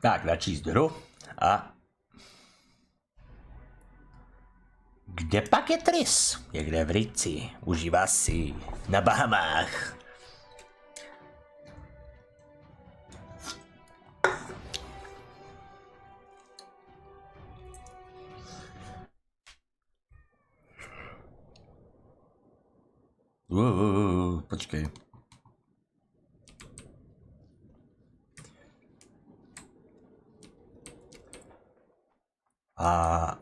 Tak, načíst hru a... Kde pak je Tris? Někde v Rici. Užívá si na Bahamách. Počkej. A...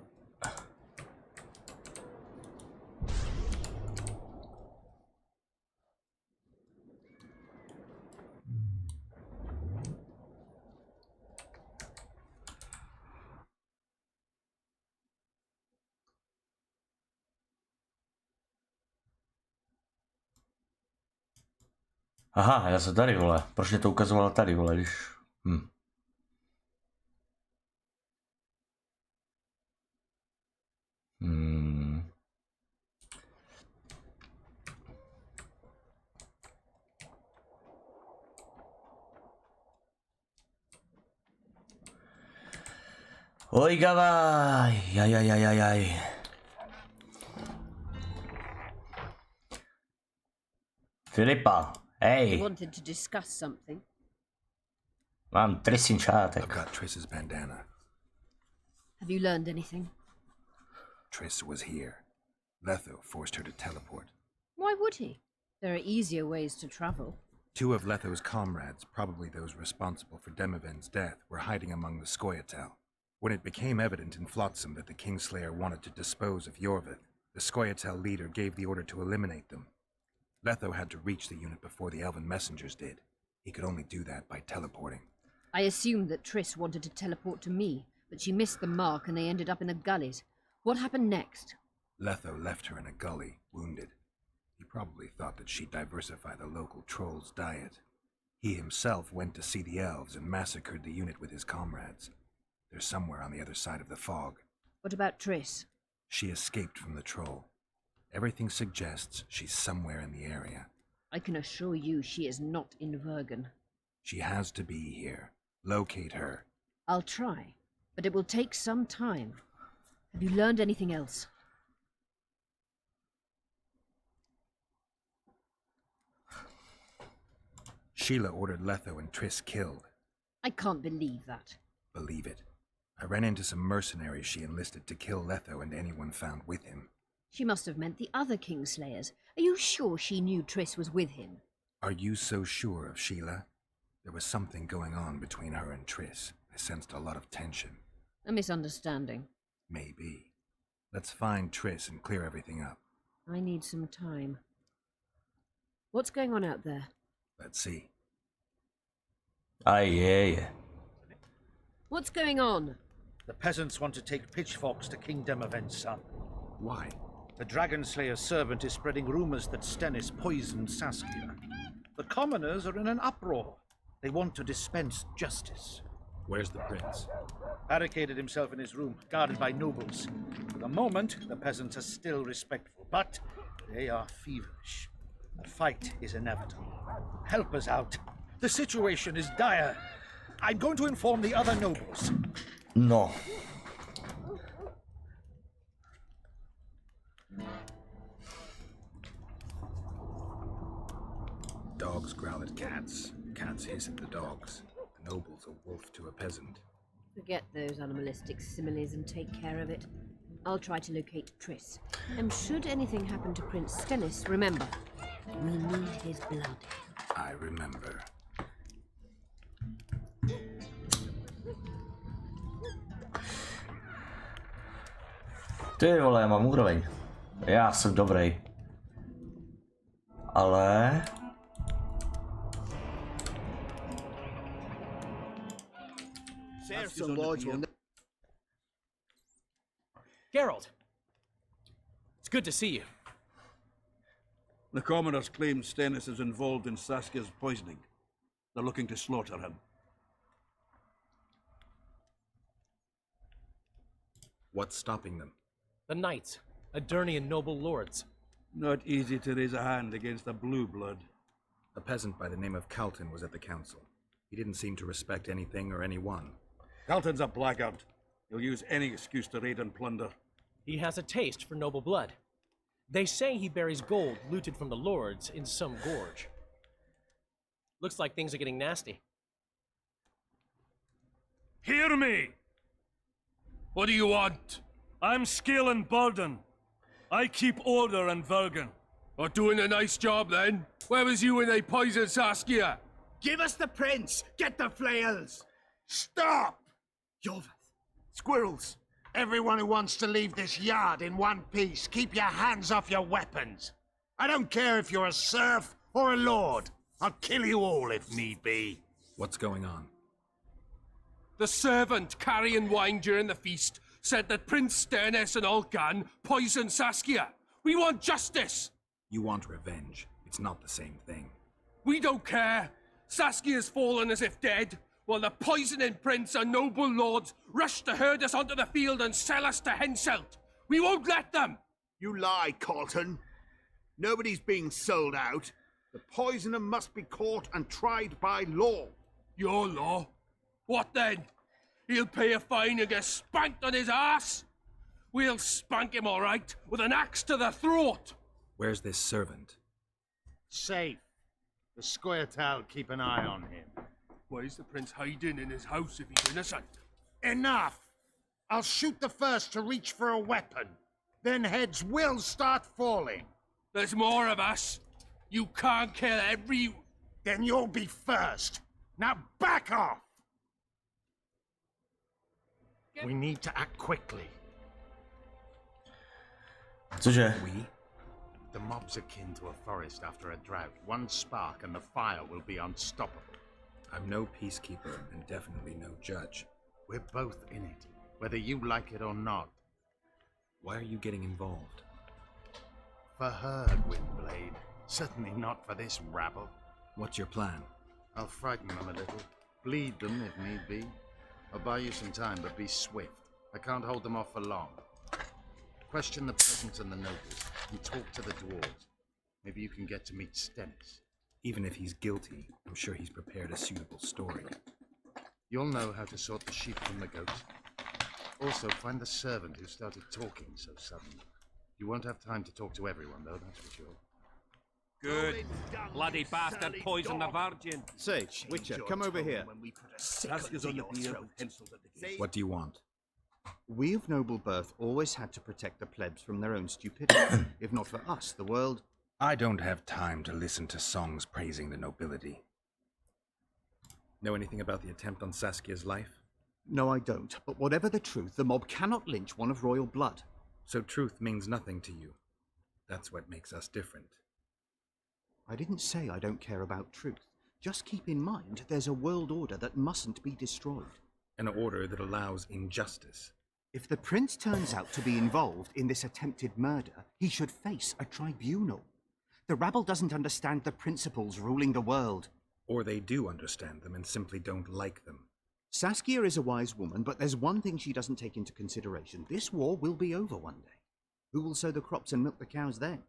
Aha, já jsem tady, vole. Proč mě to ukazovalo tady, vole, když... Oj, gavaj, jaj. Filipa, hey. Wanted to discuss something. Mám trisinčátek. I've got Triss's bandana. Have you learned anything? Triss was here. Letho forced her to teleport. Why would he? There are easier ways to travel. Two of Letho's comrades, probably those responsible for Demoven's death, were hiding among the Scoia'tael. When it became evident in Flotsam that the Kingslayer wanted to dispose of Yorvith, the Scoia'tael leader gave the order to eliminate them. Letho had to reach the unit before the Elven messengers did. He could only do that by teleporting. I assumed that Triss wanted to teleport to me, but she missed the mark and they ended up in the gullies. What happened next? Letho left her in a gully, wounded. He probably thought that she'd diversify the local trolls' diet. He himself went to see the elves and massacred the unit with his comrades. They're somewhere on the other side of the fog. What about Triss? She escaped from the troll. Everything suggests she's somewhere in the area. I can assure you she is not in Vergen. She has to be here. Locate her. I'll try, but it will take some time. Have you learned anything else? Sheila ordered Letho and Triss killed. I can't believe that. Believe it. I ran into some mercenaries she enlisted to kill Letho and anyone found with him. She must have meant the other Kingslayers. Are you sure she knew Triss was with him? Are you so sure of Sheila? There was something going on between her and Triss. I sensed a lot of tension. A misunderstanding. Maybe. Let's find Triss and clear everything up. I need some time. What's going on out there? Let's see. Yeah. What's going on? The peasants want to take pitchforks to King Demoven's son. Why? The Dragon Slayer's servant is spreading rumors that Stennis poisoned Saskia. The commoners are in an uproar. They want to dispense justice. Where's the prince? Barricaded himself in his room, guarded by nobles. For the moment, the peasants are still respectful, but they are feverish. A fight is inevitable. Help us out. The situation is dire. I'm going to inform the other nobles. No. Dogs growl at cats. Cats hiss at the dogs. A noble's a wolf to a peasant. Forget those animalistic similes and take care of it. I'll try to locate Triss. And should anything happen to Prince Stennis, remember, we need his blood. I remember. Ty vole, já mám úroveň. Já jsem dobrý. Ale... Geralt! It's good to see you. The commoners claim Stennis is involved in Saskia's poisoning. They're looking to slaughter him. What's stopping them? The knights, Adernian noble lords. Not easy to raise a hand against a blue blood. A peasant by the name of Calton was at the council. He didn't seem to respect anything or anyone. Galton's a blackguard. He'll use any excuse to raid and plunder. He has a taste for noble blood. They say he buries gold looted from the lords in some gorge. Looks like things are getting nasty. Hear me! What do you want? I'm Skill and Burden. I keep order in Vergen. Are doing a nice job then. Where was you when they poisoned Saskia? Give us the prince! Get the flails! Stop! Yorvith. Squirrels, everyone who wants to leave this yard in one piece, keep your hands off your weapons. I don't care if you're a serf or a lord. I'll kill you all if need be. What's going on? The servant carrying wine during the feast said that Prince Stennis and Olgan poisoned Saskia. We want justice. You want revenge. It's not the same thing. We don't care. Saskia's fallen as if dead, while the poisoning prince and noble lords rush to herd us onto the field and sell us to Henselt. We won't let them! You lie, Colton. Nobody's being sold out. The poisoner must be caught and tried by law. Your law? What then? He'll pay a fine and get spanked on his ass? We'll spank him all right, with an axe to the throat. Where's this servant? Safe. The Scoia'tael keep an eye on him. Why is the prince hiding in his house if he's innocent? Enough! I'll shoot the first to reach for a weapon. Then heads will start falling. There's more of us. You can't kill every... Then you'll be first. Now back off! We need to act quickly. Cože? The mob's akin to a forest after a drought. One spark and the fire will be unstoppable. I'm no peacekeeper and definitely no judge. We're both in it, whether you like it or not. Why are you getting involved? For her, Gwynblade. Certainly not for this rabble. What's your plan? I'll frighten them a little. Bleed them if need be. I'll buy you some time, but be swift. I can't hold them off for long. Question the peasants and the nobles, and talk to the dwarves. Maybe you can get to meet Stennis. Even if he's guilty, I'm sure he's prepared a suitable story. You'll know how to sort the sheep from the goats. Also, find the servant who started talking so suddenly. You won't have time to talk to everyone, though, that's for sure. Good. Bloody bastard poisoned the virgin. Say, Witcher, come over here. Saskia's on the deal with Henselt at the gate. What do you want? We of noble birth always had to protect the plebs from their own stupidity. If not for us, the world... I don't have time to listen to songs praising the nobility. Know anything about the attempt on Saskia's life? No, I don't. But whatever the truth, the mob cannot lynch one of royal blood. So truth means nothing to you. That's what makes us different. I didn't say I don't care about truth. Just keep in mind there's a world order that mustn't be destroyed. An order that allows injustice. If the prince turns out to be involved in this attempted murder, he should face a tribunal. The rabble doesn't understand the principles ruling the world. Or they do understand them and simply don't like them. Saskia is a wise woman, but there's one thing she doesn't take into consideration. This war will be over one day. Who will sow the crops and milk the cows then?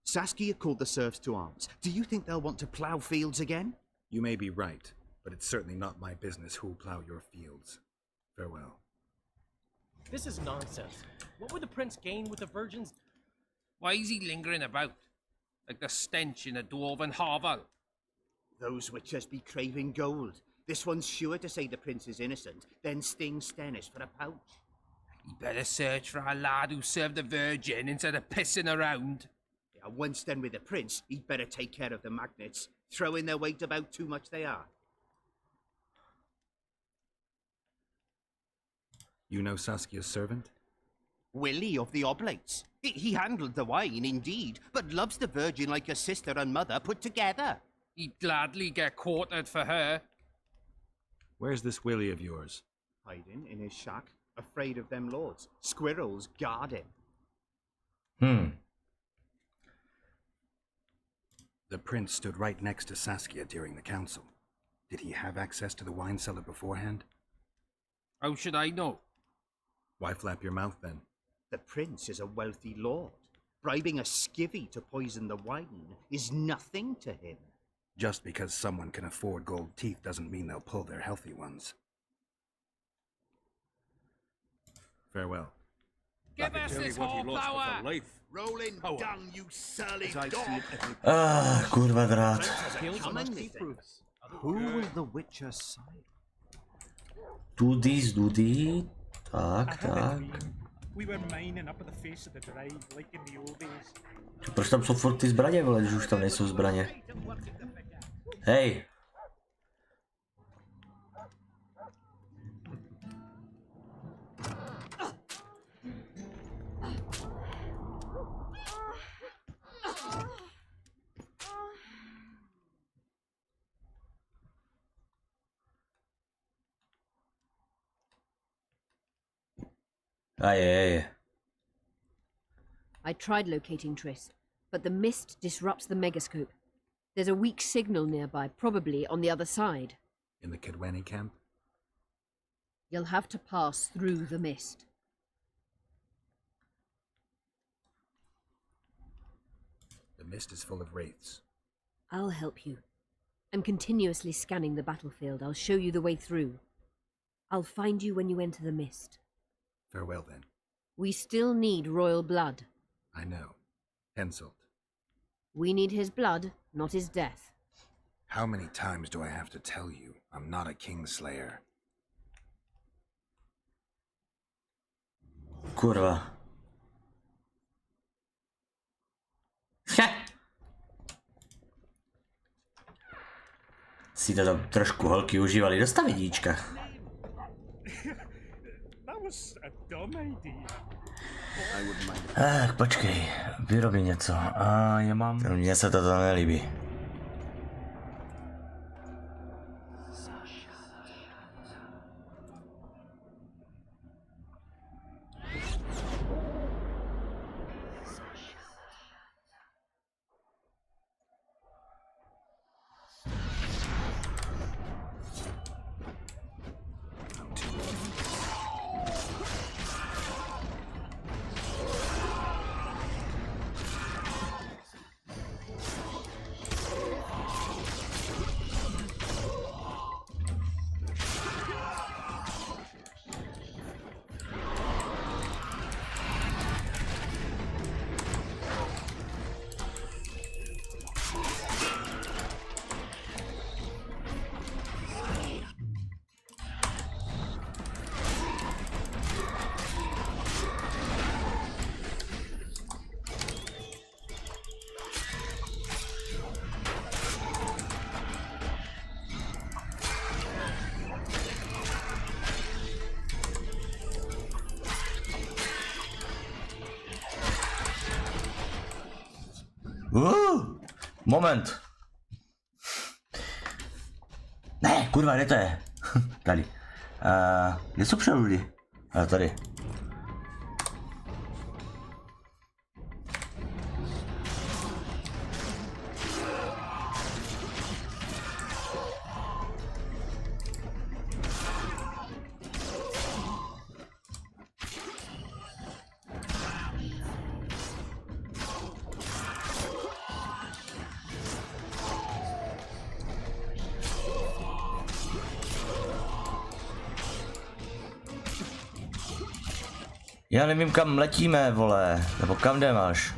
Saskia called the serfs to arms. Do you think they'll want to plough fields again? You may be right, but it's certainly not my business who'll plough your fields. Farewell. This is nonsense. What would the prince gain with the virgins? Why is he lingering about? Like the stench in a dwarven hovel? Those witches be craving gold. This one's sure to say the prince is innocent, then sting Stennis for a pouch. He better search for a lad who served the virgin instead of pissing around. Yeah, once done with the prince, he'd better take care of the magnets. Throwing their weight about too much they are. You know Saskia's servant? Willie of the Oblates. He handled the wine, indeed, but loves the virgin like a sister and mother put together. He'd gladly get quartered for her. Where's this Willie of yours? Hiding in his shack, afraid of them lords. Squirrels guard him. The prince stood right next to Saskia during the council. Did he have access to the wine cellar beforehand? How should I know? Why flap your mouth then? The prince is a wealthy lord. Bribing a skivvy to poison the wine is nothing to him. Just because someone can afford gold teeth doesn't mean they'll pull their healthy ones. Farewell. Give us this horsepower! Rolling dung, you surly As I dog! see it every Kurva drát. Who will the Witcher side? Dudy. Tak. We were mining up at the face of the drive like in the old days. Proč tam jsou furt ty zbraně, vole, když už tam nejsou zbraně? Hej! Aye. I tried locating Triss, but the mist disrupts the megascope. There's a weak signal nearby, probably on the other side. In the Kidwani camp? You'll have to pass through the mist. The mist is full of wraiths. I'll help you. I'm continuously scanning the battlefield. I'll show you the way through. I'll find you when you enter the mist. Farewell, then. We still need royal blood. I know. Henselt. We need his blood, not his death. How many times do I have to tell you I'm not a Kingslayer? Kurva. Si to tam trošku holky užívali do stavidíčka. Tak, počkej, vyrobi něco. A já mám... Mně se toto nelíbí. Moment. Ne, kurva, kde to je? Tady. Kde jsou přeludy? Tady. Já nevím, kam letíme, vole, nebo kam jdem až.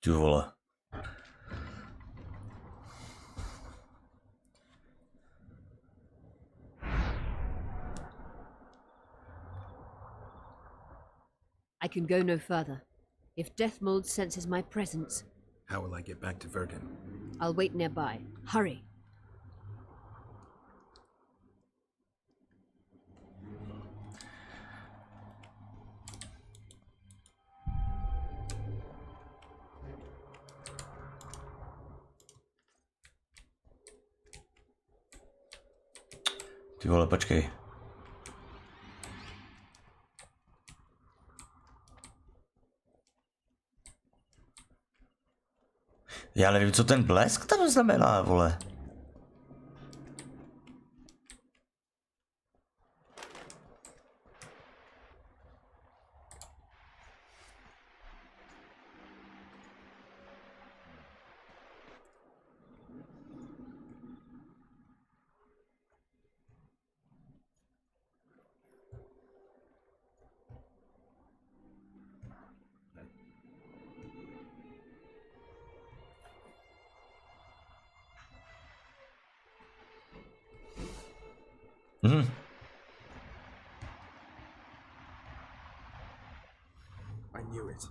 Ty vole. I can go no further. If Deathmold senses my presence... How will I get back to Vergen? I'll wait nearby. Hurry. Ty vole, počkej. Já nevím, co ten blesk tam znamená, vole. I knew it.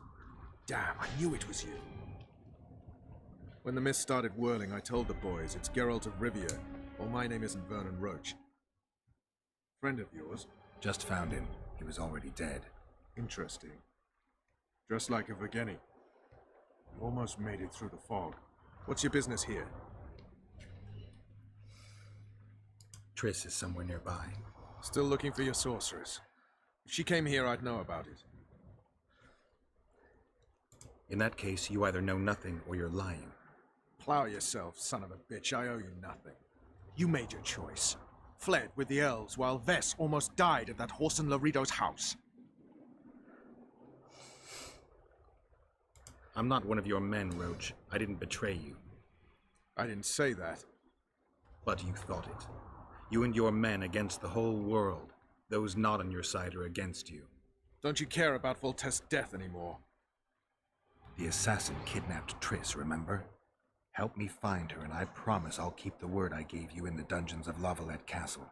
Damn, I knew it was you. When the mist started whirling, I told the boys it's Geralt of Rivia, or my name isn't Vernon Roach. Friend of yours? Just found him. He was already dead. Interesting. Dressed like a Vergeni. Almost made it through the fog. What's your business here? Triss is somewhere nearby. Still looking for your sorceress. If she came here, I'd know about it. In that case, you either know nothing or you're lying. Plow yourself, son of a bitch. I owe you nothing. You made your choice. Fled with the elves while Vess almost died at that Horson Laredo's house. I'm not one of your men, Roach. I didn't betray you. I didn't say that. But you thought it. You and your men against the whole world. Those not on your side are against you. Don't you care about Voltest's death anymore? The assassin kidnapped Triss, remember? Help me find her, and I promise I'll keep the word I gave you in the dungeons of Lavalette Castle.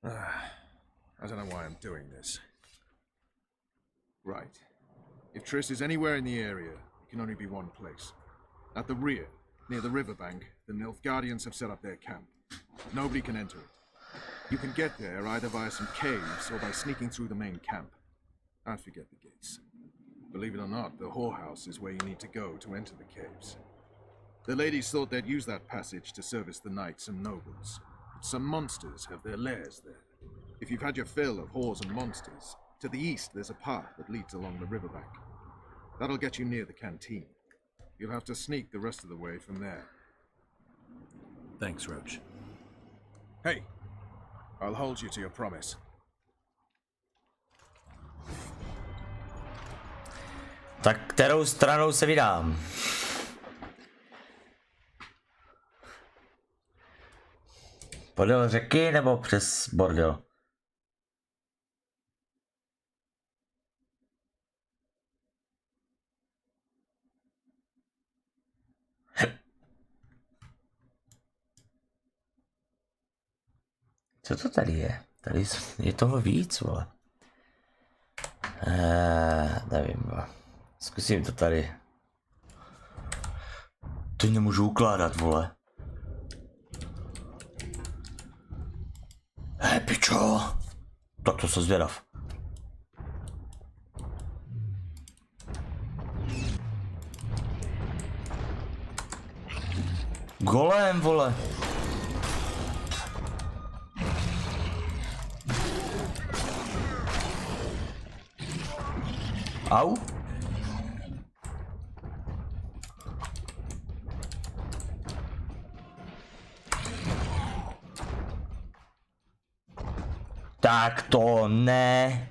I don't know why I'm doing this. Right. If Triss is anywhere in the area, it can only be one place. At the rear, near the riverbank, the Nilfgaardians have set up their camp. Nobody can enter it. You can get there either via some caves or by sneaking through the main camp. I forget the gates. Believe it or not, the whorehouse is where you need to go to enter the caves. The ladies thought they'd use that passage to service the knights and nobles. But some monsters have their lairs there. If you've had your fill of whores and monsters, to the east there's a path that leads along the riverbank. That'll get you near the canteen. You'll have to sneak the rest of the way from there. Thanks, Roach. Hey, I'll hold you to your promise. Tak kterou stranou se vydám? Podél řeky nebo přes bordel? Co to tady je? Tady je toho víc, vole. Nevím, vole. Zkusím to tady. Teď nemůžu ukládat, vole. Pičo. Tak to se zvědav. Golem, vole. Au. Tak to ne.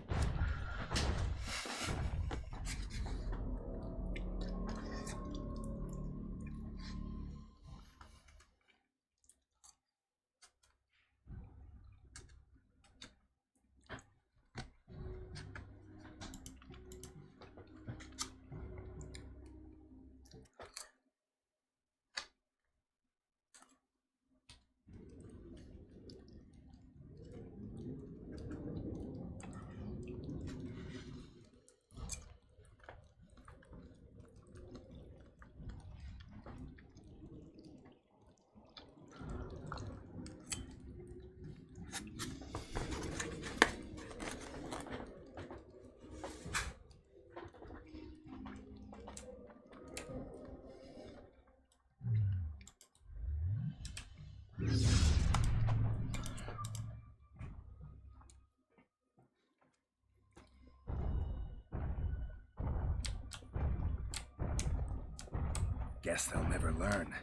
Guess they'll never learn.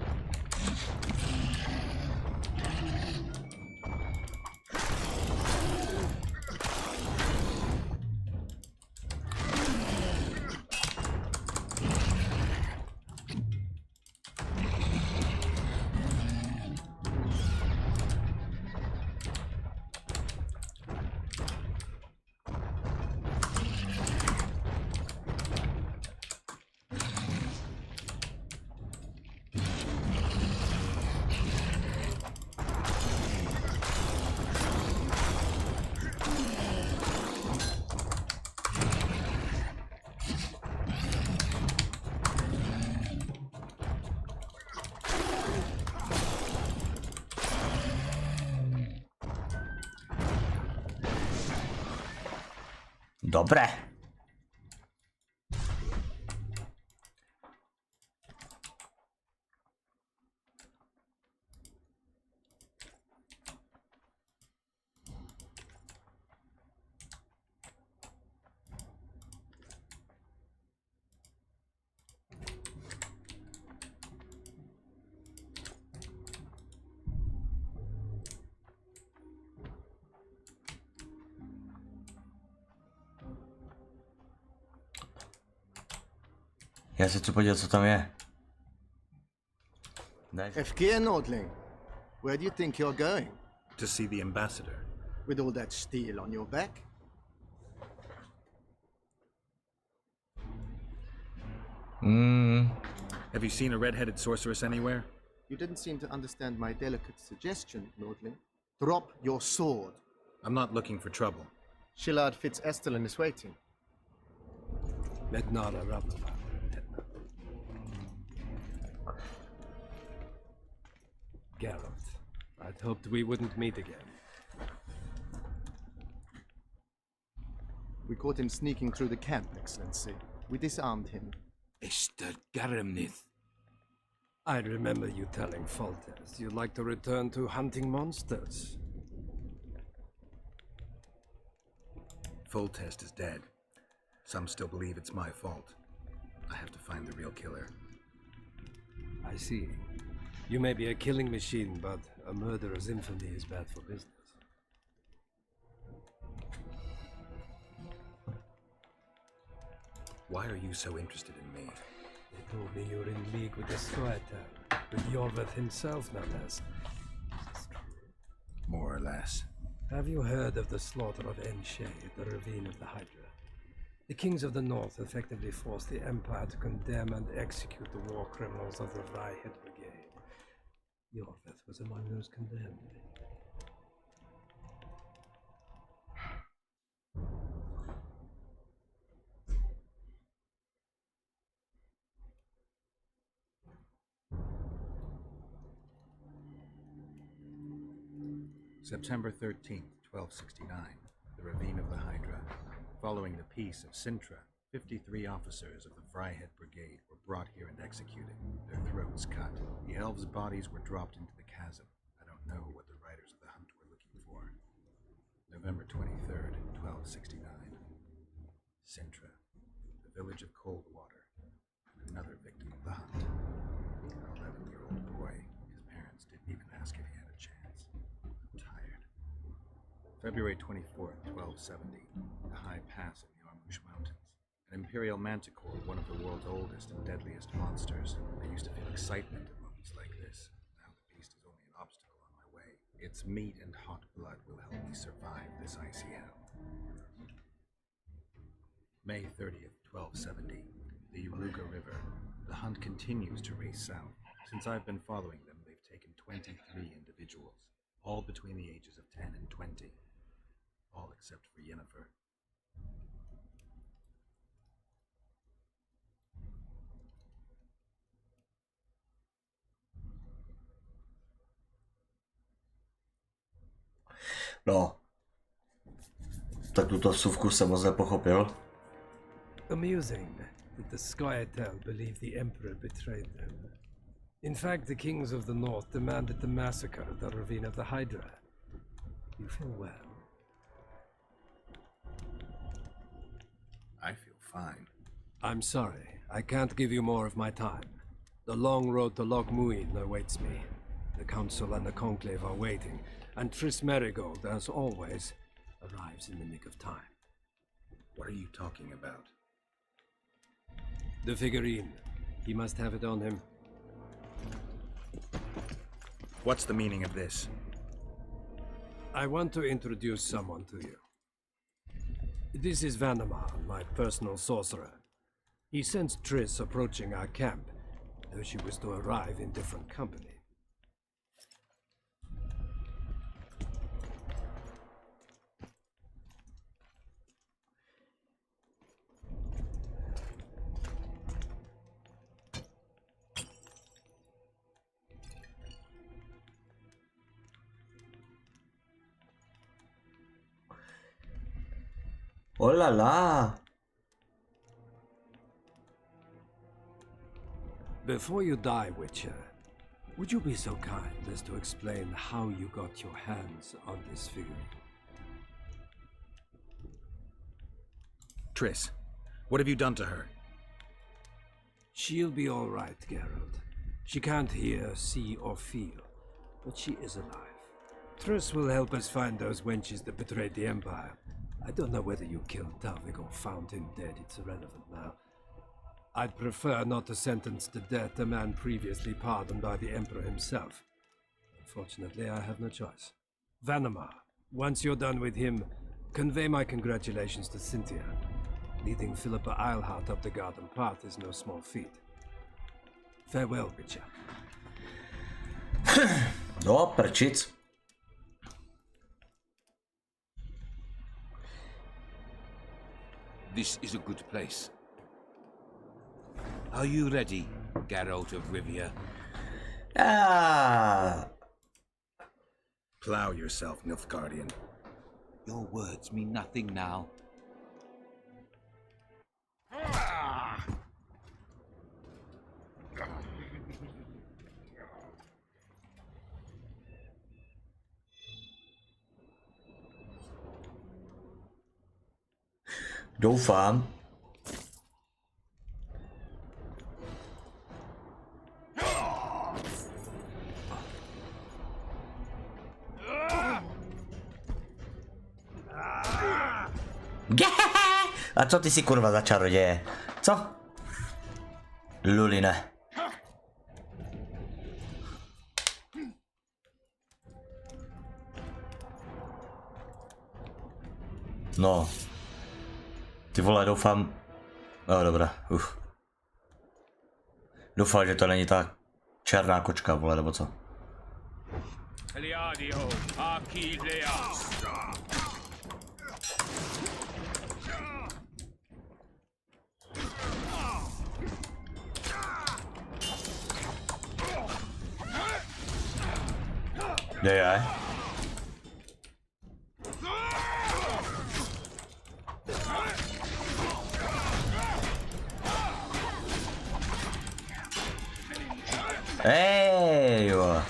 Dobré. Já se chci podívat, co tam je. FK Nordling, where do you think you're going? To see the ambassador. With all that steel on your back? Have you seen a red-headed sorceress anywhere? You didn't seem to understand my delicate suggestion, Nordling. Drop your sword. I'm not looking for trouble. Shillard Fitz-Estelin is waiting. Mednara Rabba. Geralt, I'd hoped we wouldn't meet again. We caught him sneaking through the camp, Excellency. We disarmed him. Mr. Garamnith. I remember you telling Foltest you'd like to return to hunting monsters. Foltest is dead. Some still believe it's my fault. I have to find the real killer. I see. You may be a killing machine, but a murderer's infamy is bad for business. Why are you so interested in me? They told me you're in league with the Squirtle, with Yorveth himself, no less. More or less. Have you heard of the slaughter of Enshe at the ravine of the Hydra? The kings of the north effectively forced the Empire to condemn and execute the war criminals of the Vryhead Brigade. Yorveth was among those condemned. September 13th, 1269, the ravine of the Hydra. Following the peace of Sintra, 53 officers of the Vryhead Brigade were brought here and executed, their throats cut. The elves' bodies were dropped into the chasm. I don't know what the riders of the hunt were looking for. November 23rd, 1269. Sintra, the village of Coldwater, and another victim of the hunt. An 11-year-old boy. His parents didn't even ask if he had a chance. I'm tired. February 24th, 1270, the high pass of the Ormush Mountains. An imperial manticore, one of the world's oldest and deadliest monsters. I used to feel excitement at moments like this. Now the beast is only an obstacle on my way. Its meat and hot blood will help me survive this icy hell. May 30th, 1270, the Uruga River. The hunt continues to race south. Since I've been following them, they've taken 23 individuals, all between the ages of 10 and 20. All except for Yennefer. No. Tak tuto vsuvku jsem moc nepochopil. Amusing that the Squirtle believed the Emperor betrayed them. In fact, the kings of the north demanded the massacre of the ravine of the Hydra. You feel well? I feel fine. I'm sorry. I can't give you more of my time. The long road to Loch Muin awaits me. The Council and the Conclave are waiting, and Triss Merigold, as always, arrives in the nick of time. What are you talking about? The figurine. He must have it on him. What's the meaning of this? I want to introduce someone to you. This is Vanamar, my personal sorcerer. He sensed Triss approaching our camp, though she was to arrive in different company. Oh la la! Before you die, Witcher, would you be so kind as to explain how you got your hands on this figurine? Triss, what have you done to her? She'll be all right, Geralt. She can't hear, see, or feel, but she is alive. Triss will help us find those wenches that betrayed the Empire. I don't know whether you killed Talvik or found him dead. It's irrelevant now. I'd prefer not to sentence to death a man previously pardoned by the Emperor himself. Unfortunately, I have no choice. Vanamar, once you're done with him, convey my congratulations to Cynthia. Leading Philippa Eilhart up the garden path is no small feat. Farewell, Witcher. No, prčic. This is a good place. Are you ready, Geralt of Rivia? Plow yourself, Nilfgaardian. Your words mean nothing now. Doufám. A co ty si kurva za čaroděje? Co? Luline. No. Ty vole, doufám... No dobré, Doufám, že to není ta černá kočka, vole, nebo co? Kde je? Jo.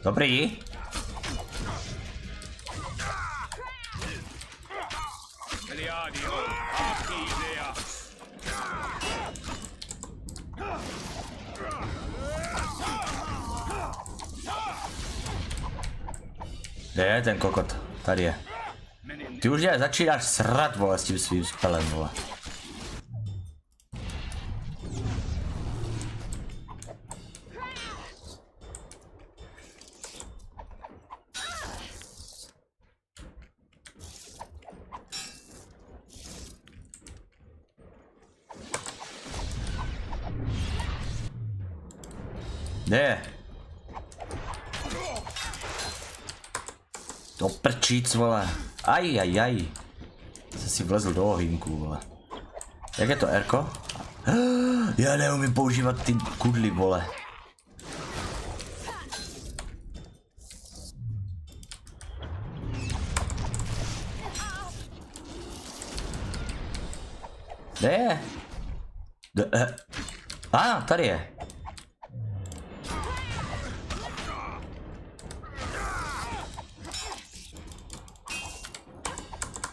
Dobrý. Kde je ten kokot? Tady je. Ty už začínáš srat, vole, s tím svým spelem, vole. Kde je? To prčíc, vole. Aj. Jsi si vlezl do ohýnku, vole. Jak je to, Erko? Já neumím používat ty kudly, vole. Kde je? Tady je.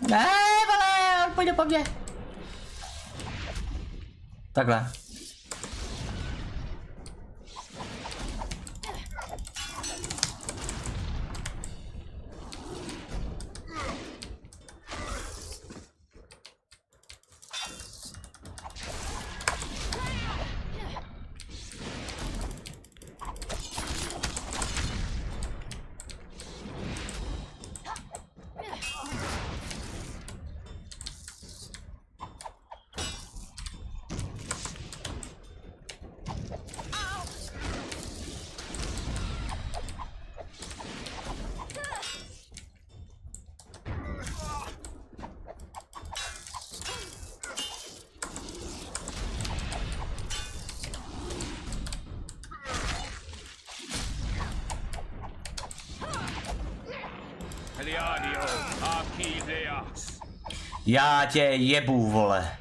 Ne, vole, on pojde po mně. Takhle. Já tě jebu, vole.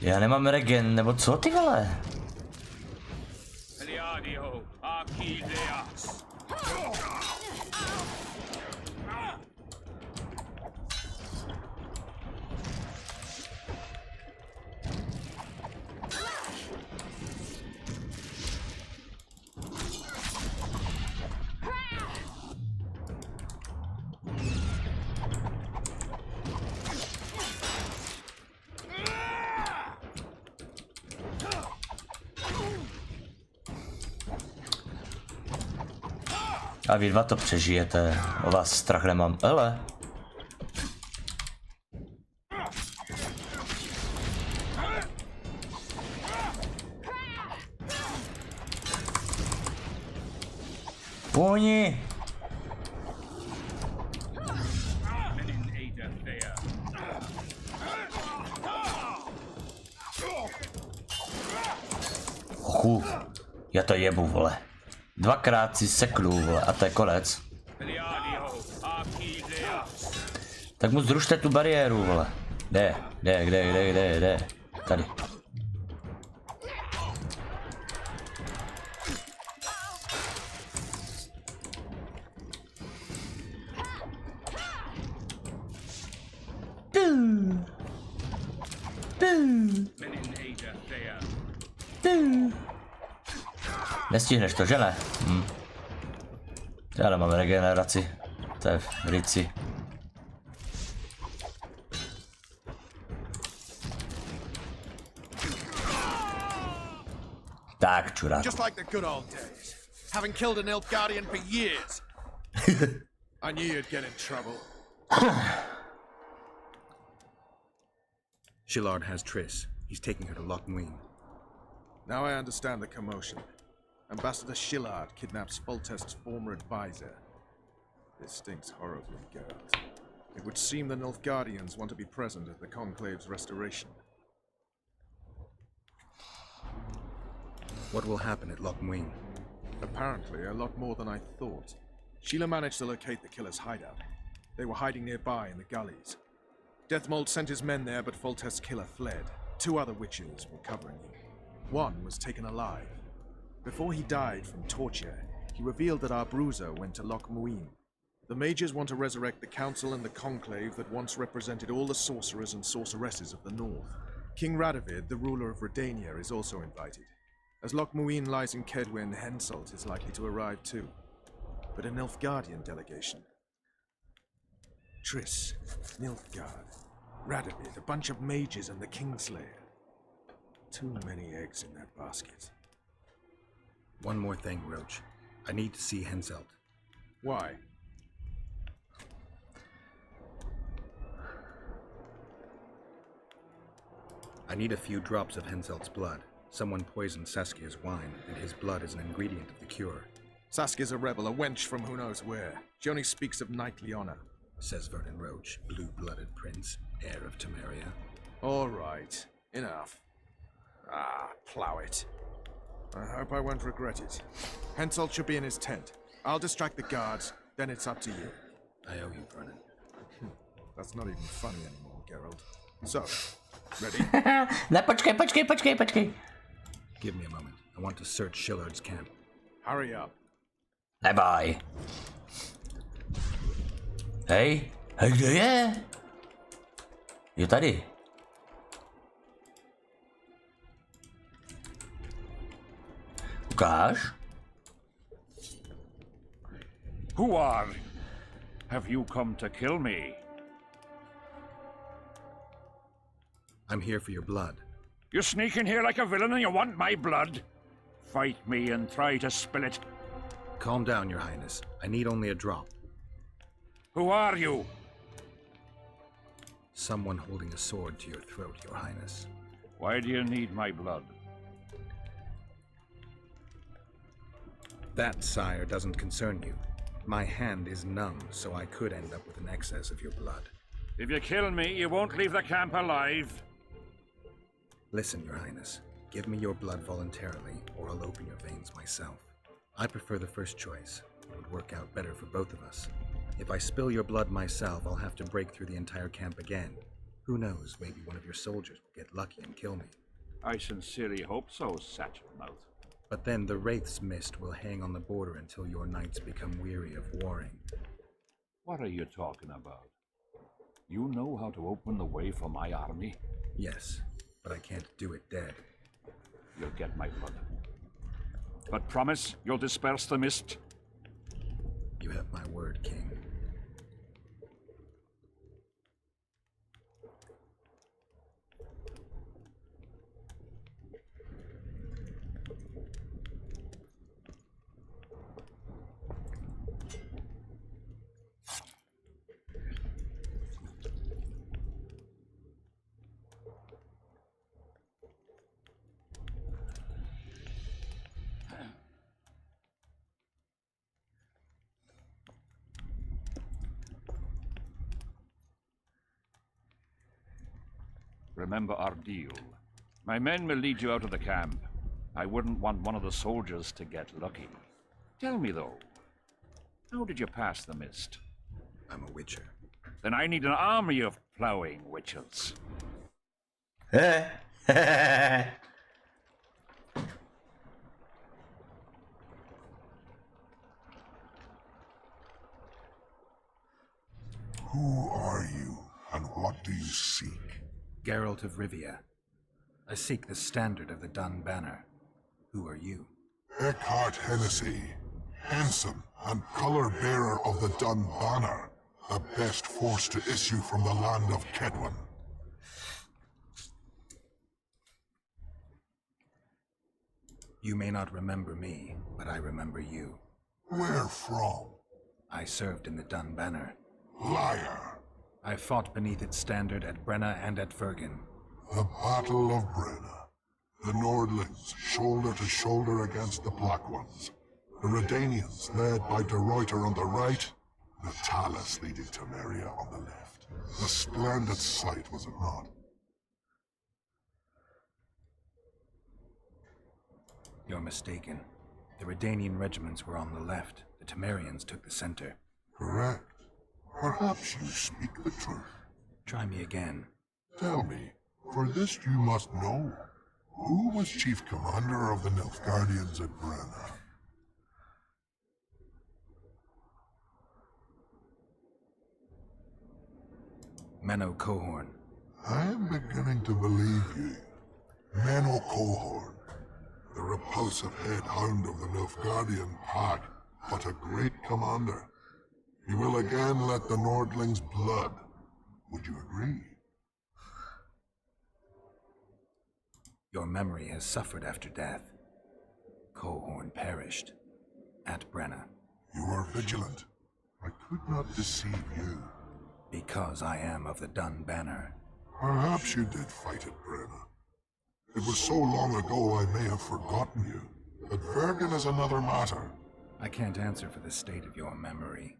Já nemám regen, nebo co ty vole? A vy dva to přežijete, o vás strach nemám, ale. Oni. Ochu, já to jebu, vole. Dvakrát si seklu, vole, a to je konec. Tak mu zrušte tu bariéru, vole. Kde? Tady. Nestihneš to, že ne? Já nemám regeneraci. To je v rici. Tak, čurák. Just like the good old days. Having killed an elf guardian for years. I knew you'd get in trouble. Shillard has Triss. He's taking her to Loch Muin. Now I understand the commotion. Ambassador Shillard kidnaps Foltest's former advisor. This stinks horribly, Geralt. It would seem the Nilfgaardians want to be present at the Conclave's restoration. What will happen at Loch Muin? Apparently, a lot more than I thought. Sheila managed to locate the killer's hideout. They were hiding nearby in the gullies. Deathmold sent his men there, but Foltest's killer fled. 2 other witches were covering him. One was taken alive. Before he died from torture, he revealed that our bruiser went to Loch Muin. The mages want to resurrect the council and the conclave that once represented all the sorcerers and sorceresses of the north. King Radovid, the ruler of Redania, is also invited. As Loch Muin lies in Kedwen, Henselt is likely to arrive too. But a Nilfgaardian delegation. Triss, Nilfgaard, Radovid, a bunch of mages and the Kingslayer. Too many eggs in that basket. One more thing, Roach. I need to see Henselt. Why? I need a few drops of Henselt's blood. Someone poisoned Saskia's wine, and his blood is an ingredient of the cure. Saskia's a rebel, a wench from who knows where. She only speaks of knightly honor. Says Vernon Roach, blue-blooded prince, heir of Temeria. All right, enough. Ah, plow it. I hope I won't regret it. Henselt should be in his tent. I'll distract the guards, then it's up to you. I owe you, Vernon. That's not even funny anymore, Geralt. So, ready? Ne, počkej. Give me a moment. I want to search Shillard's camp. Hurry up. Bye. Hej, hej, kde je? Je tady. Ukáž. Who are? Have you come to kill me? I'm here for your blood. You sneak in here like a villain and you want my blood? Fight me and try to spill it. Calm down, Your Highness. I need only a drop. Who are you? Someone holding a sword to your throat, Your Highness. Why do you need my blood? That, sire, doesn't concern you. My hand is numb, so I could end up with an excess of your blood. If you kill me, you won't leave the camp alive. Listen, Your Highness. Give me your blood voluntarily, or I'll open your veins myself. I prefer the first choice. It would work out better for both of us. If I spill your blood myself, I'll have to break through the entire camp again. Who knows, maybe one of your soldiers will get lucky and kill me. I sincerely hope so, Satchelmouth. But then the Wraith's mist will hang on the border until your knights become weary of warring. What are you talking about? You know how to open the way for my army? Yes, but I can't do it dead. You'll get my blood. But promise you'll disperse the mist? You have my word, King. Remember our deal. My men will lead you out of the camp. I wouldn't want one of the soldiers to get lucky. Tell me, though, how did you pass the mist? I'm a witcher. Then I need an army of plowing witches. Who are you, and what do you seek? Geralt of Rivia. I seek the standard of the Dun Banner. Who are you? Eckhart Hennessy, handsome and color-bearer of the Dun Banner, the best force to issue from the land of Kedwin. You may not remember me, but I remember you. Where from? I served in the Dun Banner. Liar! I fought beneath its standard at Brenna and at Vergen. The Battle of Brenna. The Nordlings, shoulder to shoulder against the Black Ones. The Redanians, led by De Ruyter on the right. The Talus leading Temeria on the left. A splendid sight, was it not? You're mistaken. The Redanian regiments were on the left. The Temerians took the center. Correct. Perhaps you speak the truth. Try me again. Tell me, for this you must know, who was chief commander of the Nilfgaardians at Brenna? Menno Cohorn. I am beginning to believe you. Menno Cohorn, the repulsive head hound of the Nilfgaardian pack, but a great commander. He will again let the Nordlings' blood. Would you agree? Your memory has suffered after death. Cohorn perished at Brenna. You were vigilant. I could not deceive you. Because I am of the Dun Banner. Perhaps you did fight at Brenna. It was so long ago I may have forgotten you. But Vergen is another matter. I can't answer for the state of your memory.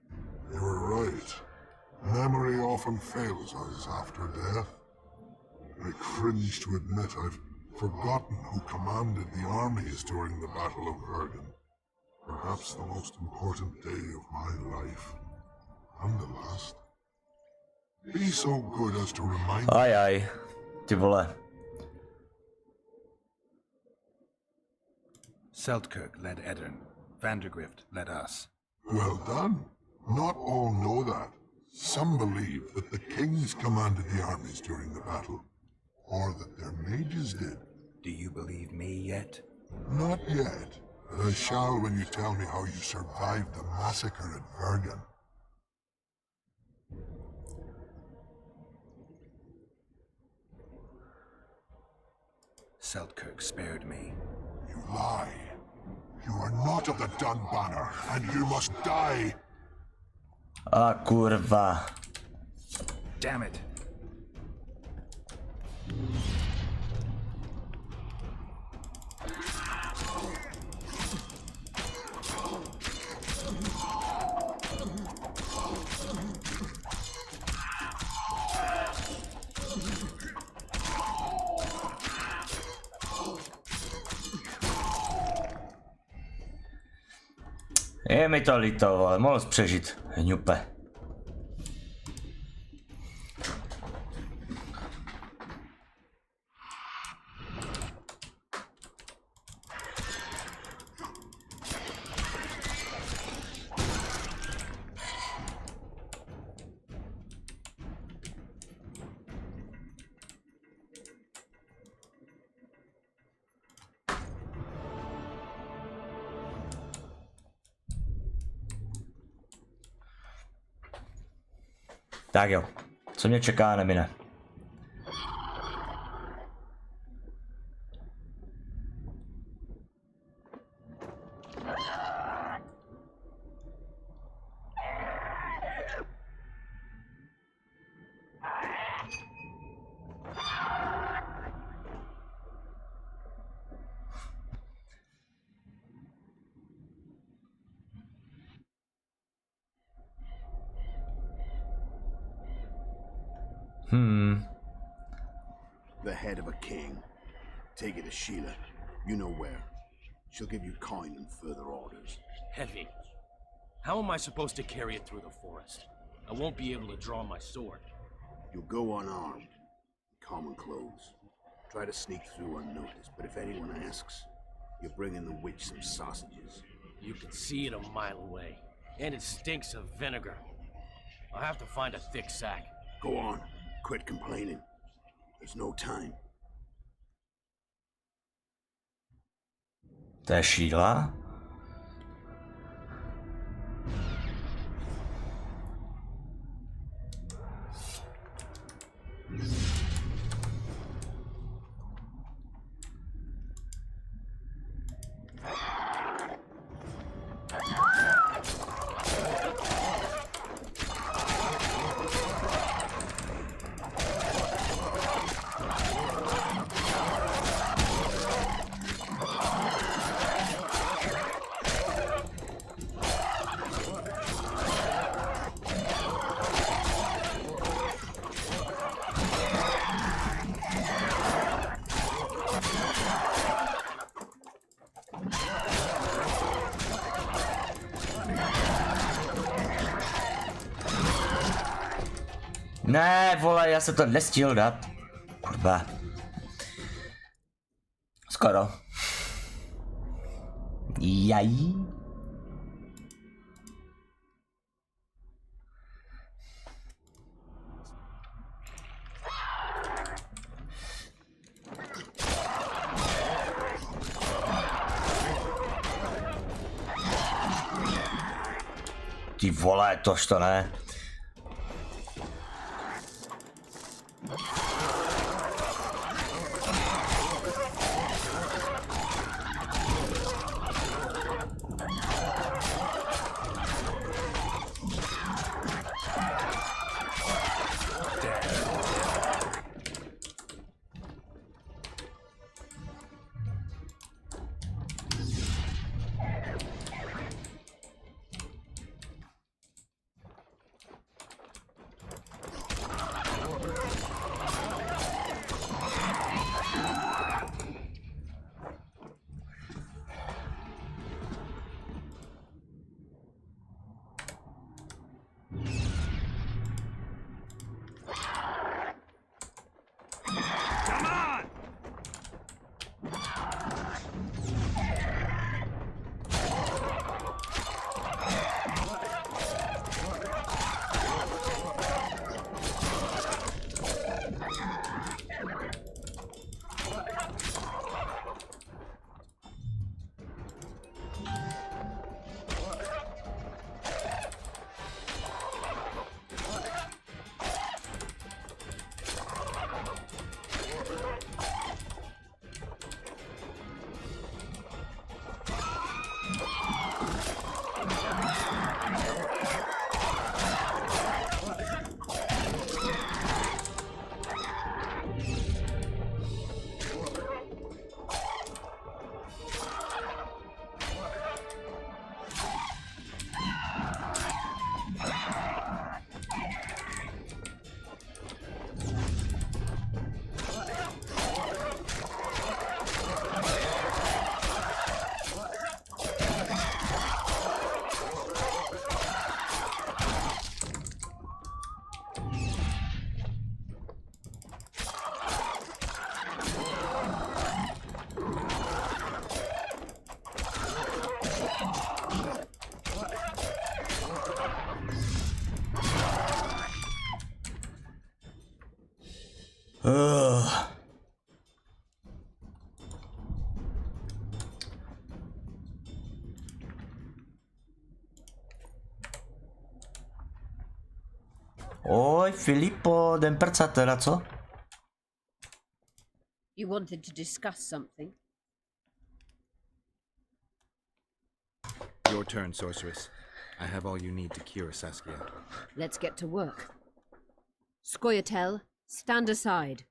You were right. Memory often fails us after death. I cringe to admit I've forgotten who commanded the armies during the Battle of Vergen. Perhaps the most important day of my life. And the last. Be so good as to remind me. Aj, ty vole. Seltkirk led Eddern. Vandergrift led us. Well done. Not all know that. Some believe that the kings commanded the armies during the battle, or that their mages did. Do you believe me yet? Not yet, but I shall when you tell me how you survived the massacre at Vergen. Seltkirk spared me. You lie. You are not of the Dun Banner, and you must die. A kurva. Damn it. Je mi to líto, ale mohl jsi přežít, hňupe. Tak jo, co mě čeká, nemine. The head of a king. Take it to Sheila. You know where. She'll give you coin and further orders. Heavy. How am I supposed to carry it through the forest? I won't be able to draw my sword. You'll go unarmed. Common clothes. Try to sneak through unnoticed, but if anyone asks, you're bringing the witch some sausages. You can see it a mile away. And it stinks of vinegar. I'll have to find a thick sack. Go on. Quit complaining. There's no time. To je Sheila? Ne, vole, já se to nestihl dát. Kurva. Skoro. Jají. Ty vole, tož to ne. Oj, Filipo, jdem prcat teda, co? You wanted to discuss something? Your turn, sorceress. I have all you need to cure Saskia. Let's get to work. Scoia'tael, stand aside.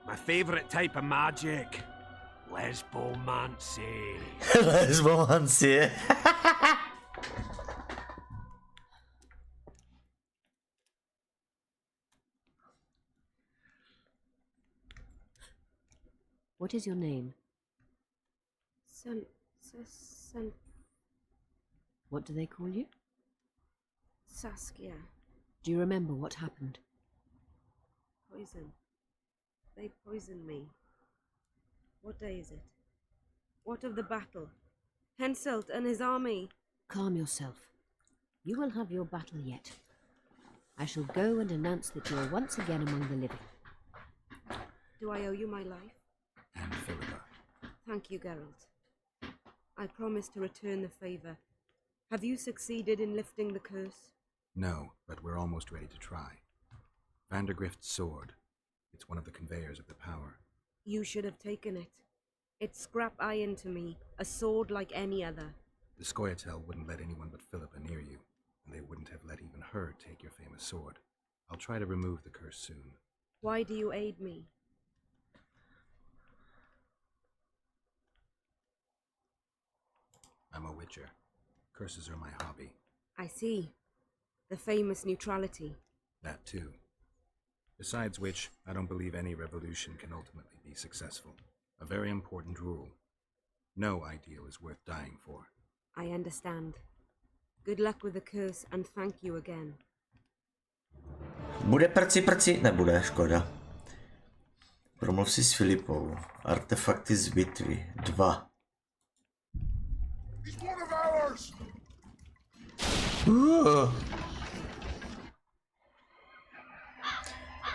My favourite type of magic. Lesbomancy. Lesbomancy. What is your name? Sem. What do they call you? Saskia. Do you remember what happened? Poison. They poisoned me. What day is it? What of the battle? Henselt and his army. Calm yourself. You will have your battle yet. I shall go and announce that you are once again among the living. Do I owe you my life? And Philippa. Thank you, Geralt. I promise to return the favor. Have you succeeded in lifting the curse? No, but we're almost ready to try. Vandergrift's sword. It's one of the conveyors of the power. You should have taken it. It's scrap iron to me, a sword like any other. The Scoia'tael wouldn't let anyone but Philippa near you, and they wouldn't have let even her take your famous sword. I'll try to remove the curse soon. Why do you aid me? I'm a witcher. Curses are my hobby. I see. The famous neutrality. That too. Besides which, I don't believe any revolution can ultimately be successful. A very important rule. No ideal is worth dying for. I understand. Good luck with the curse and thank you again. Bude prci? Nebude, škoda. Promluv si s Filipou. Artefakty z bitvy. 2.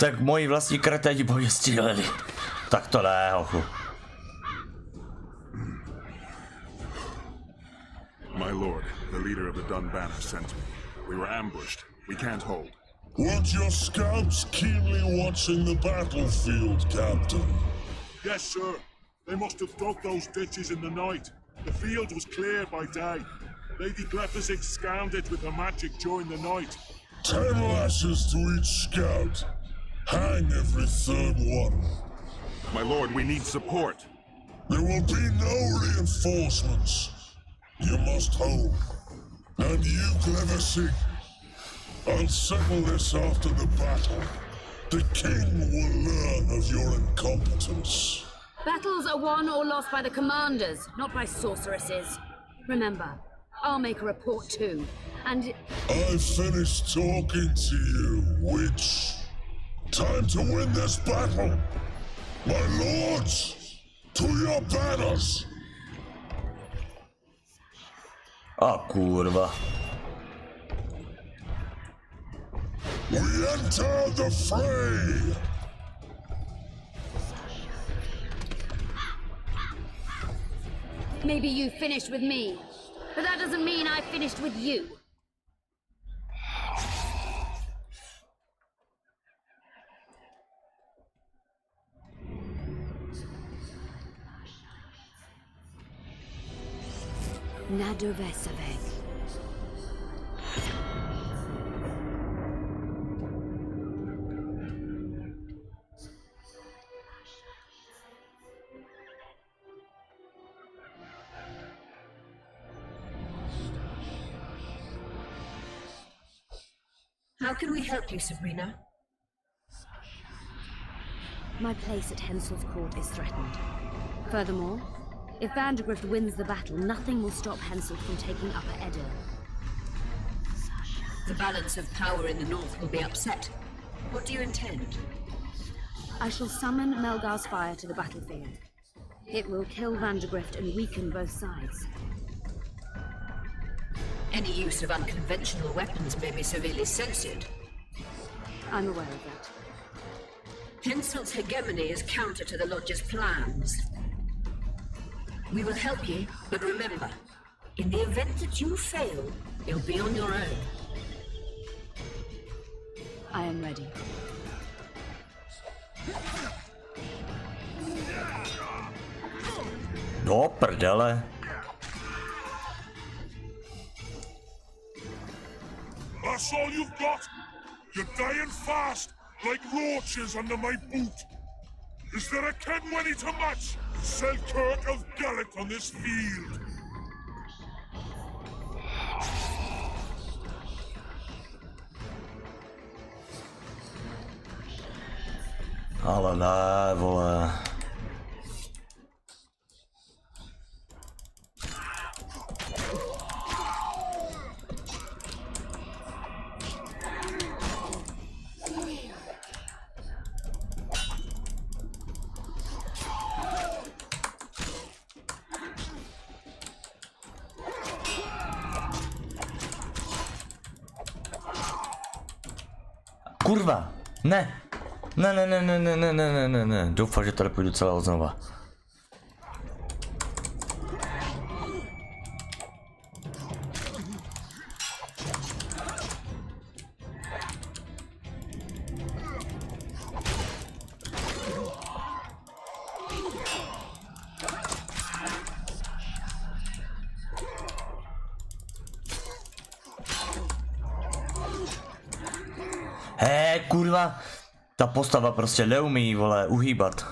Tak moji vlastní kreténi po mě stříleli. Tak to ne, hochu. My lord, the leader of the Dunbanner sent me. We were ambushed. We can't hold. Weren't your scouts keenly watching the battlefield, Captain? Yes, sir. They must have dug those ditches in the night. The field was clear by day. Lady Glephasig scanned it with her magic during the night. 10 lashes to each scout. Hang every third one. My lord, we need support. There will be no reinforcements. You must hold. And you, Glephasig, I'll settle this after the battle. The king will learn of your incompetence. Battles are won or lost by the commanders, not by sorceresses. Remember, I'll make a report too, and... I've finished talking to you, witch. Time to win this battle. My lords, to your banners. A kurva. We enter the fray. Maybe you finished with me, but that doesn't mean I finished with you. Nadovesavek. How can we help you, Sabrina? My place at Hensel's court is threatened. Furthermore, if Vandergrift wins the battle, nothing will stop Hensel from taking Upper Edir. The balance of power in the north will be upset. What do you intend? I shall summon Melgar's fire to the battlefield. It will kill Vandergrift and weaken both sides. Any use of unconventional weapons may be severely censored. I'm aware of that. Hensel's hegemony is counter to the Lodge's plans. We will help you, but remember, in the event that you fail, you'll be on your own. I am ready. Do prdele. That's all you've got? You're dying fast, like roaches under my boot. Is there a Kenwenny to match Selkirk of Gallet on this field? Ale ne, vole. Kurva, ne. Ne. Doufám, že to nepůjdu celé od znova. Kurva, ta postava prostě neumí, vole, uhýbat.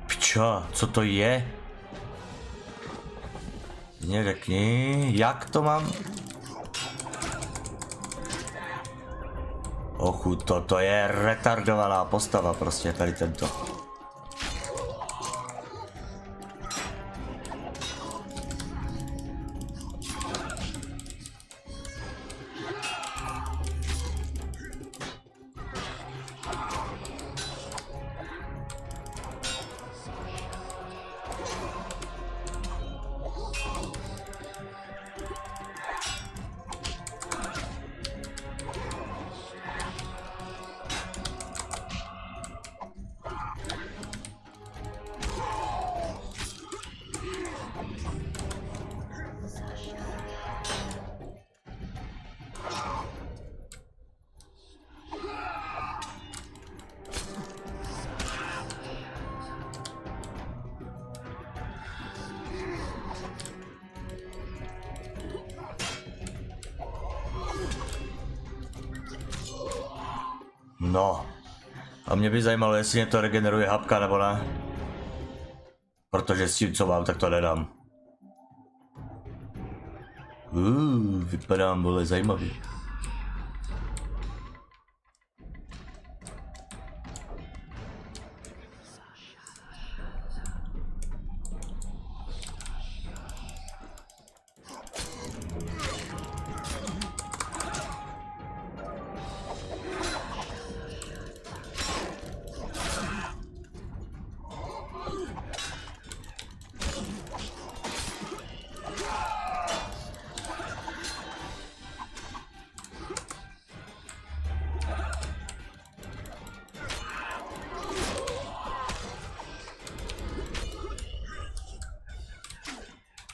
Pičo, co to je? Mě řekni, jak to mám? Ochu, toto je retardovaná postava prostě tady tento. No. A mě by zajímalo, jestli mě to regeneruje hapka nebo ne. Protože s tím, co mám, tak to nedám. Vypadám, vole, zajímavý.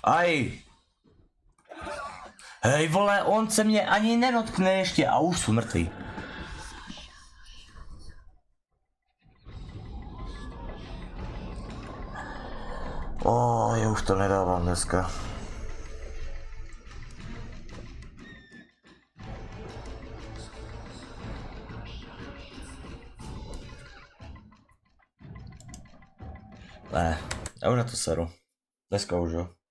Aj! Hej vole, on se mě ani nedotkne ještě a už jsou mrtvý. Já už to nedávám dneska. Ne, já už na to seru. Dneska už jo.